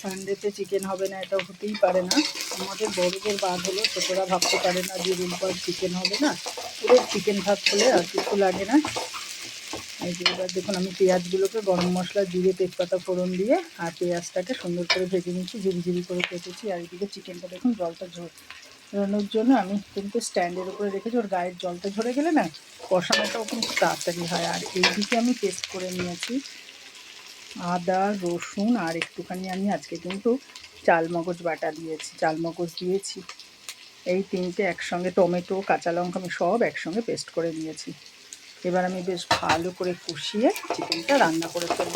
সানডেতে chicken হবে না, এটা হতেই পারে না। আমাদের বড়দের বাদ হলো, ছোটরা ভাবতে পারে না যে রোববার চিকেন হবে না। পুরো চিকেন ভাত হলে আর কিছু লাগে না। এই যে এবার দেখুন আমি পেঁয়াজগুলোকে গরম মশলা, জিরে, তেজপাতা ফোড়ন দিয়ে আর পেঁয়াজটাকে সুন্দর করে ভেজে নিচ্ছি, ঝিরি করে কেটেছি। আর এদিকে চিকেনটা দেখুন জলটা ঝরানোর জন্য আমি কিন্তু স্ট্যান্ডের উপরে রেখেছি। ওর গায়ের জলটা ঝরে গেলে না কষানোটাও কিন্তু তাড়াতাড়ি হয়। আর এইদিকে আমি পেস্ট করে নিয়েছি আদা, রসুন আর একটুখানি আমি আজকে কিন্তু চালমগজ বাটা দিয়েছি, চালমগজ দিয়েছি। এই তিনটে একসঙ্গে, টমেটো, কাঁচা লঙ্কা আমি সব একসঙ্গে পেস্ট করে নিয়েছি। এবার আমি বেশ ভালো করে কষিয়ে চিকেনটা রান্না করে ফেলব।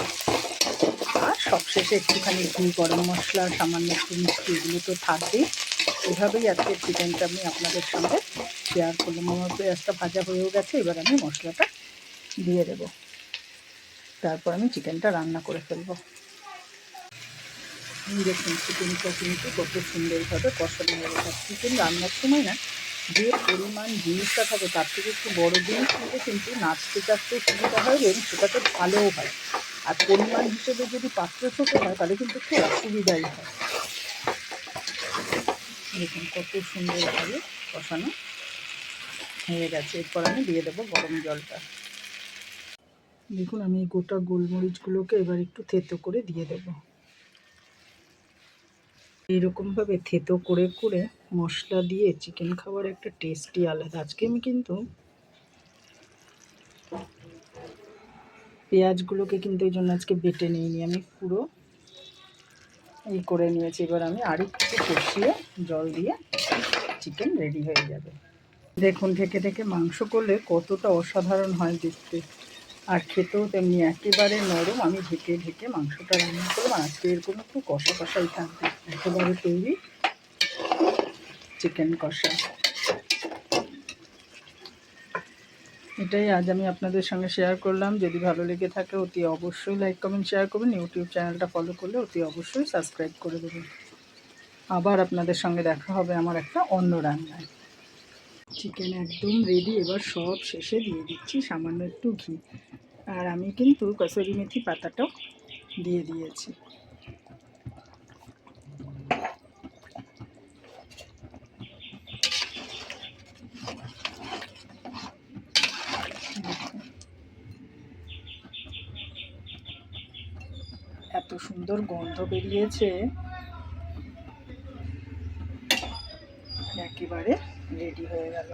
আর সবশেষে একটুখানি ঘি, গরম মশলা, সামান্য একটু মিষ্টি, এগুলো তো থাকবেই। এভাবেই আজকে চিকেনটা আমি আপনাদের সঙ্গে শেয়ার করলাম। আমার পেঁয়াজটা ভাজা হয়েও গেছে, এবার আমি মশলাটা দিয়ে দেবো, তারপর আমি চিকেনটা রান্না করে ফেলবো। দেখুন চিকেনটা কিন্তু কত সুন্দরভাবে কষানো হয়ে গেছে। চিকেন রান্নার সময় না যে পরিমাণ জিনিসটা থাকে তার থেকে একটু বড়ো জিনিস নিলে কিন্তু নাচতে চাচতে সুবিধা হয় এবং সেটাতে ভালোও হয়। আর পরিমাণ হিসেবে যদি পাত্র ছোটো হয় তাহলে কিন্তু একটু অসুবিধাই হয়। দেখুন কত সুন্দরভাবে কষানো হয়ে গেছে। এরপর আমি দিয়ে দেবো গরম জলটা। দেখুন আমি এই গোটা গোলমরিচগুলোকে এবার একটু থেতো করে দিয়ে দেবো। এইরকমভাবে থেতো করে করে মশলা দিয়ে চিকেন খাওয়ার একটা টেস্টই আলাদা। আজকে আমি কিন্তু পেঁয়াজগুলোকে কিন্তু এই জন্য আজকে বেটে নিইনি, আমি পুরো এই করে নিয়েছি। এবার আমি আরেকটু কষিয়ে জল দিয়ে চিকেন রেডি হয়ে যাবে। দেখুন ঢেকে ঢেকে মাংস করলে কতটা অসাধারণ হয় দেখতে, আর খেতেও তেমনি একেবারে নরম। আমি ঢেকে ঢেকে মাংসটা রান্না করলাম। আজকে এরকম একটু কষা কষাই থাকবে, একেবারে তৈরি চিকেন কষা। এটাই আজ আমি আপনাদের সঙ্গে শেয়ার করলাম। যদি ভালো লেগে থাকে অতি অবশ্যই লাইক, কমেন্ট, শেয়ার করবেন। ইউটিউব চ্যানেলটা ফলো করলে অতি অবশ্যই সাবস্ক্রাইব করে দেবেন। আবার আপনাদের সঙ্গে দেখা হবে আমার একটা অন্য রান্নায়। চিকেন একদম রেডি। এবার সব শেষে দিয়ে দিচ্ছি সামান্য একটু ঘি। আর আমি কিন্তু কসুরি মেথি পাতাটাও দিয়ে দিয়েছি। এত সুন্দর গন্ধ বেরিয়েছে, একেবারে রেডি হয়ে গেল।